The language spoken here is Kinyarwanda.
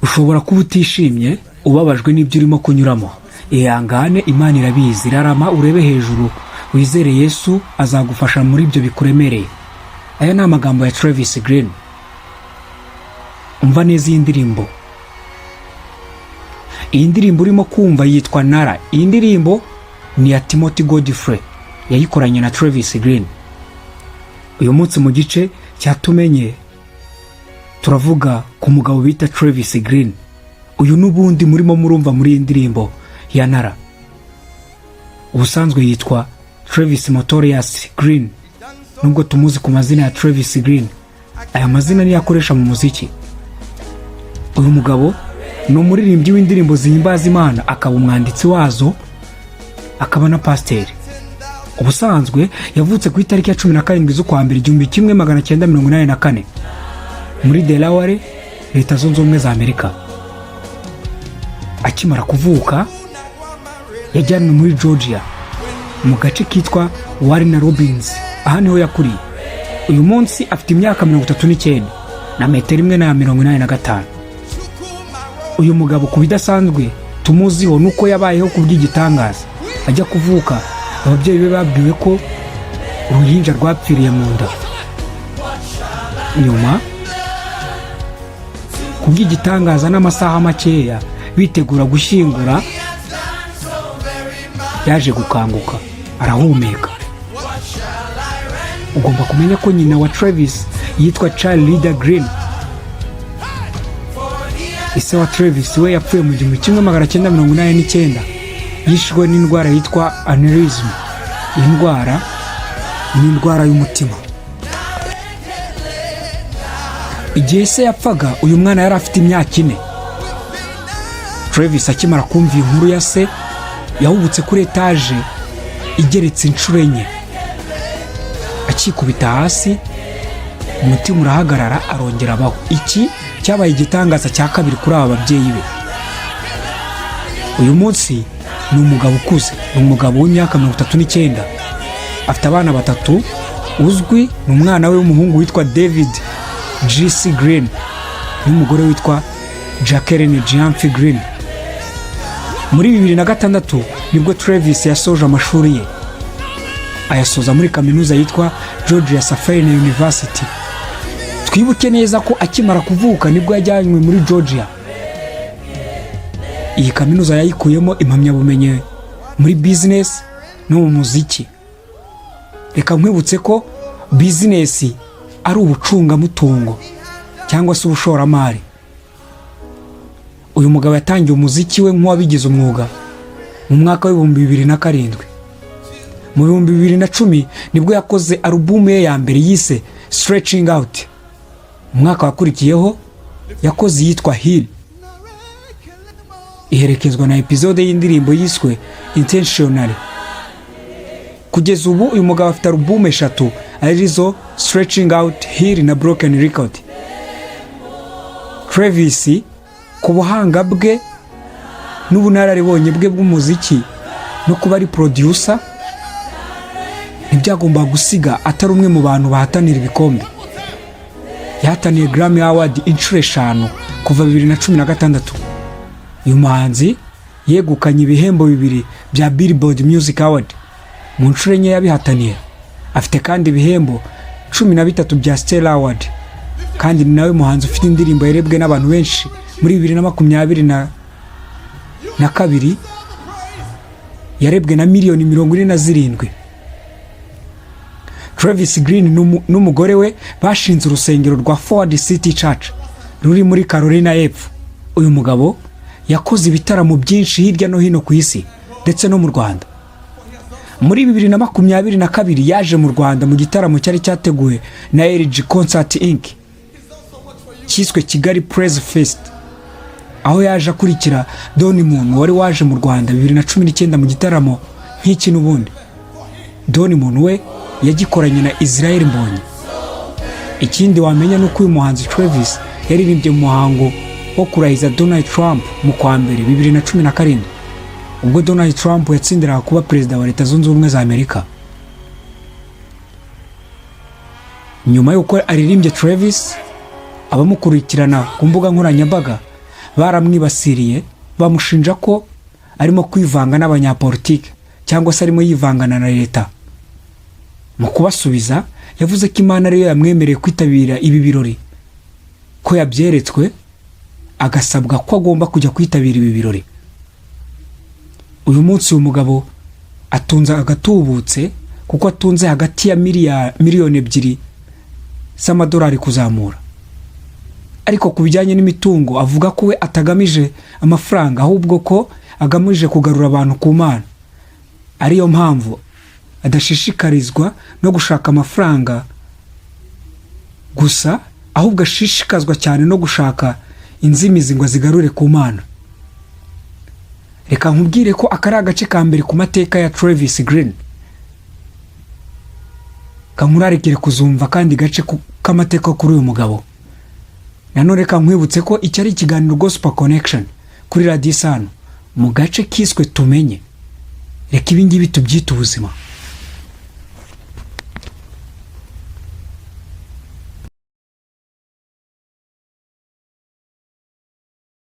ushobora kuba utishimye ubabajwe n'ibyo urimo kunyuramo. Ihangane, Imana irabizi. Rarama urebe hejuru, wizere Yesu azagufasha muri ibyo bikuremereye. Aya ni amagambo ya Travis Green. Umva neza iyi ndirimbo. Iyi ndirimbo urimo kumva yitwa Nara. Iyi ndirimbo ni ya Timothy Godfrey, yayikoranye na Travis Green. Uyu munsi mu gice cyatumenye turavuga ku mugabo bita Travis Green. Uyu n'ubundi murimo murumva muri iyi ndirimbo ya Nara. Ubusanzwe yitwa Travis Motorius Green, nubwo tumuzi ku mazina ya Travis Green. Aya mazina niyo akoresha mu muziki. Uyu mugabo ni umuririmbyi w'indirimbo zihimbaza Imana, akaba umwanditsi wazo, akaba na pasiteri. Ubusanzwe yavutse ku itariki ya 17 z'ukwa mbere 1984 muri Delaware, Leta Zunze Ubumwe za Amerika. Akimara kuvuka yajyanwe muri Georgia mu gace kitwa Warren Robins. Aha niho yakuriye. Uyu munsi afite imyaka 39 na metero 1.85. Uyu mugabo ku bidasanzwe tumuziho nuko yabayeho kubw'igitangaza. Ajya kuvuka ababyeyi be babwiwe ko uruhinja rwapfiriye mu nda. Nyuma kubw'igitangaza n'amasaha makeya bitegura gushyingura, yaje gukanguka arahumeka. Ugomba kumenya ko nyina wa Travis yitwa Charlie Green. Ise wa Travis we yapfuye mu 1989 yishwe n'indwara yitwa aneurysm. Iyi ndwara ni indwara y'umutima. Igihe se yapfaga uyu mwana yari afite imyaka 4. Travis akimara kumva inkuru ya se yahubutse kuri etaje igeretse inshuro enye. Akikubita hasi umutima urahagarara, arongera abaho. Iki cyabaye igitangaza cya kabiri kuri aba babyeyi be. Uyu munsi ni umugabo ukuze, ni umugabo w'imyaka 39, afite abana 3. Uzwi ni umwana we w'umuhungu witwa David G.C. Green n'umugore witwa Jacqueline Gianfi Green. Muri 2006 nibwo Travis yasoje amashuri ye, ayasoza muri kaminuza yitwa Georgia Safari University. Twibuke neza ko akimara kuvuka nibwo yajyanywe muri Georgia. Iyi kaminuza yayikuyemo impamyabumenyi muri business no mu muziki. Reka nkwibutse ko business ari ubucungamutungo cyangwa se ubushoramari. Uyu mugabo yatangiye umuziki we nk'uwabigize umwuga mu mwaka wa 2007. Mu 2010 nibwo yakoze album ye ya mbere yise Stretching Out. Mu mwaka wakurikiyeho yakoze yitwa Heal, iherekezwa na episode y'indirimbo yiswe Intentionally. Kugeza ubu uyu mugabo afite album 3 arizo Stretching Out, Heal na Broken Record. Travis ku buhanga bwe n'ubunararibonye bwe bw'umuziki no kuba ari producer ntibyagomba gusiga atari umwe mu bantu bahatanira ibikombe. Yahataniye Grammy Award inshuro 5 kuva 2016. Uyu muhanzi yegukanye ibihembo 2 bya Billboard Music Award mu nshuro enye yabihataniye. Afite kandi ibihembo 13 bya Stellar Award, kandi ni nawe muhanzi ufite indirimbo yarebwe n'abantu benshi muri 2022 yarebwe na miliyoni 47. Travis Green n'umugore we bashinze urusengero rwa Forward City Church ruri muri Carolina y'Epfo. Uyu mugabo yakoze ibitaramo byinshi hirya no hino ku isi ndetse no mu Rwanda. Muri 2022 yaje mu Rwanda mu gitaramo cyari cyateguwe na LG Concert Inc. cyiswe Kigali Praise Fest, aho yaje akurikira Don Muntu wari waje mu Rwanda 2019 mu gitaramo nk'iki n'ubundi. Don Muntu we yagikoranye na Israel Mbonyi. Ikindi wamenya nuko uyu muhanzi Travis yaririmbye mu muhango wo kurahiza Donald Trump mu kwa mbere 2017, ubwo Donald Trump yatsindiraga kuba perezida wa Leta Zunze Ubumwe za Amerika. Nyuma y'uko aririmbye Travis, abamukurikirana ku mbuga nkoranyambaga baramwibasiriye bamushinja ko arimo kwivanga n'abanyapolitike cyangwa se arimo yivangana na leta. Mu kubasubiza yavuze ko Imana ariyo yamwemereye kwitabira ibi birori, ko yabyeretswe agasabwa ko agomba kujya kwitabira ibi birori. Uyu munsi uyu mugabo atunze agatubutse kuko atunze hagati ya miliyoni 2 z'amadolari kuzamura. Ariko ku bijyanye n'imitungo avuga ko we atagamije amafaranga, ahubwo ko agamije kugarura abantu ku Mana. Ariyo mpamvu adashishikarizwa no gushaka amafaranga gusa, ahubwo ashishikazwa cyane no gushaka inzimizi ngo azigarure ku Mana. Reka nkubwire ko akari agace ka mbere ku mateka ya Travis Green. Kamurarekere kuzumva kandi gace k'amateka kuri uyu mugabo. Nanone reka nkwibutse ko iki ari ikiganiro Gospel Connection kuri Radio Sano mu gace kiswe Tumenye. Reka ibi ngibi tubyita ubuzima.